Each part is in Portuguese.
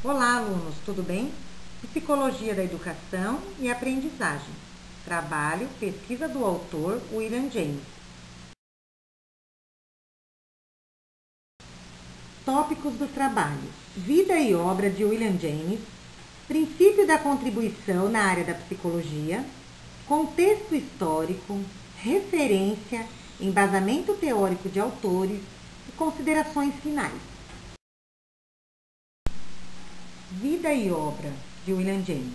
Olá, alunos, tudo bem? Psicologia da Educação e Aprendizagem. Trabalho, pesquisa do autor William James. Tópicos do trabalho: Vida e obra de William James, princípio da contribuição na área da psicologia, contexto histórico, referência, embasamento teórico de autores e considerações finais. Vida e obra de William James.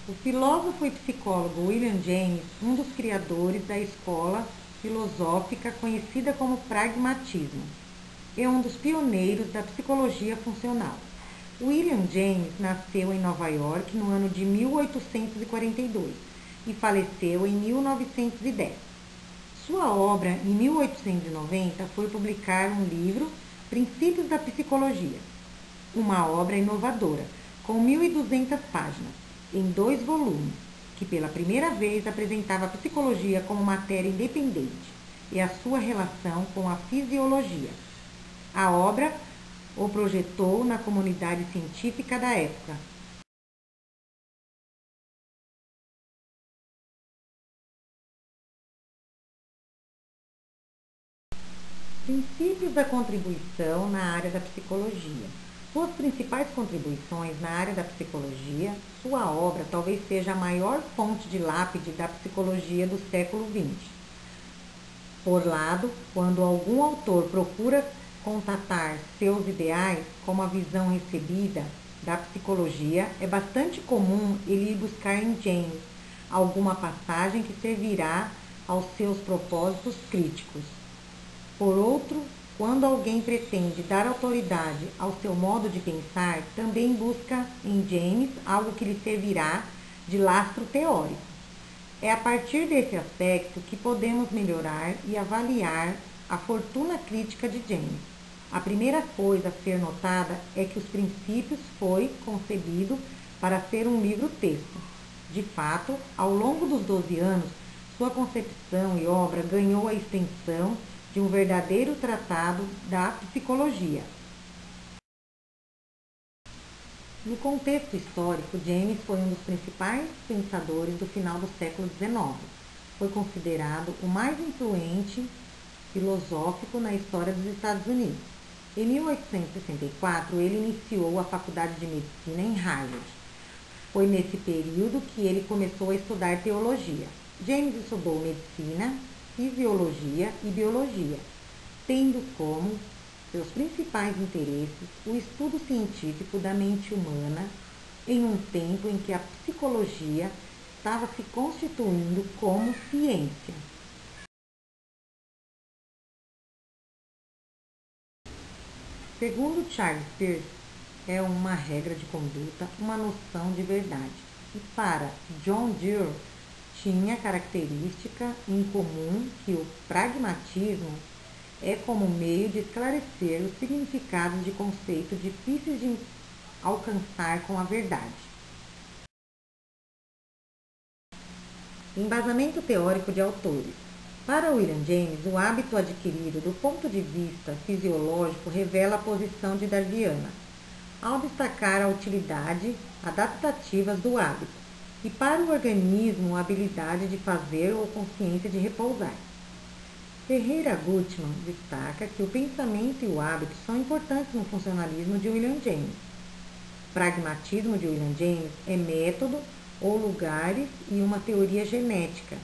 O filósofo e psicólogo William James, um dos criadores da escola filosófica conhecida como pragmatismo, é um dos pioneiros da psicologia funcional. William James nasceu em Nova York no ano de 1842 e faleceu em 1910. Sua obra, em 1890, foi publicar um livro, Princípios da Psicologia, uma obra inovadora, com 1.200 páginas, em 2 volumes, que pela primeira vez apresentava a psicologia como matéria independente e a sua relação com a fisiologia. A obra o projetou na comunidade científica da época. Princípios da contribuição na área da psicologia. Suas principais contribuições na área da psicologia, sua obra talvez seja a maior fonte de lápide da psicologia do século XX. Por lado, quando algum autor procura contatar seus ideais como a visão recebida da psicologia, é bastante comum ele ir buscar em James alguma passagem que servirá aos seus propósitos críticos. Por outro, quando alguém pretende dar autoridade ao seu modo de pensar, também busca em James algo que lhe servirá de lastro teórico. É a partir desse aspecto que podemos melhorar e avaliar a fortuna crítica de James. A primeira coisa a ser notada é que os Princípios foi concebido para ser um livro-texto. De fato, ao longo dos 12 anos, sua concepção e obra ganhou a extensão de um verdadeiro tratado da psicologia. No contexto histórico, James foi um dos principais pensadores do final do século XIX. Foi considerado o mais influente filosófico na história dos Estados Unidos. Em 1864, ele iniciou a faculdade de medicina em Harvard. Foi nesse período que ele começou a estudar teologia. James estudou medicina, fisiologia e biologia, tendo como seus principais interesses o estudo científico da mente humana em um tempo em que a psicologia estava se constituindo como ciência. Segundo Charles Peirce, é uma regra de conduta, uma noção de verdade. E para John Dewey, tinha característica em comum que o pragmatismo é como meio de esclarecer os significados de conceitos difíceis de alcançar com a verdade. Embasamento teórico de autores. Para William James, o hábito adquirido do ponto de vista fisiológico revela a posição de darwiniana, ao destacar a utilidade adaptativas do hábito, e para o organismo a habilidade de fazer ou consciência de repousar. Ferreira Gutmann destaca que o pensamento e o hábito são importantes no funcionalismo de William James. O pragmatismo de William James é método ou lugares e uma teoria genética.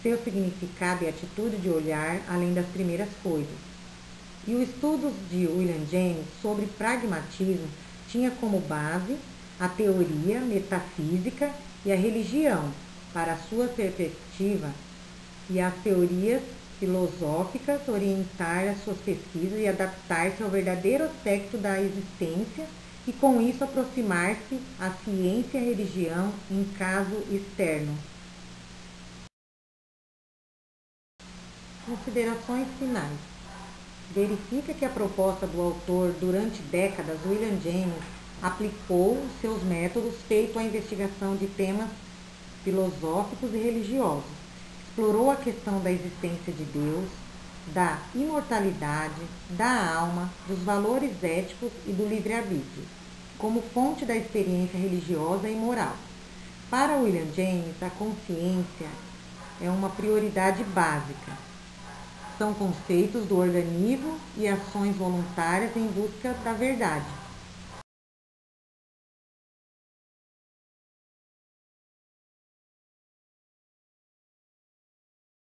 Seu significado e atitude de olhar além das primeiras coisas. E os estudos de William James sobre pragmatismo tinha como base a teoria metafísica e a religião, para sua perspectiva, e as teorias filosóficas orientar as suas pesquisas e adaptar-se ao verdadeiro aspecto da existência e com isso aproximar-se à ciência e à religião em caso externo. Considerações finais. Verifica que a proposta do autor durante décadas, William James, aplicou seus métodos feito à investigação de temas filosóficos e religiosos. Explorou a questão da existência de Deus, da imortalidade, da alma, dos valores éticos e do livre-arbítrio. como fonte da experiência religiosa e moral. Para William James, a consciência é uma prioridade básica. São conceitos do organismo e ações voluntárias em busca da verdade.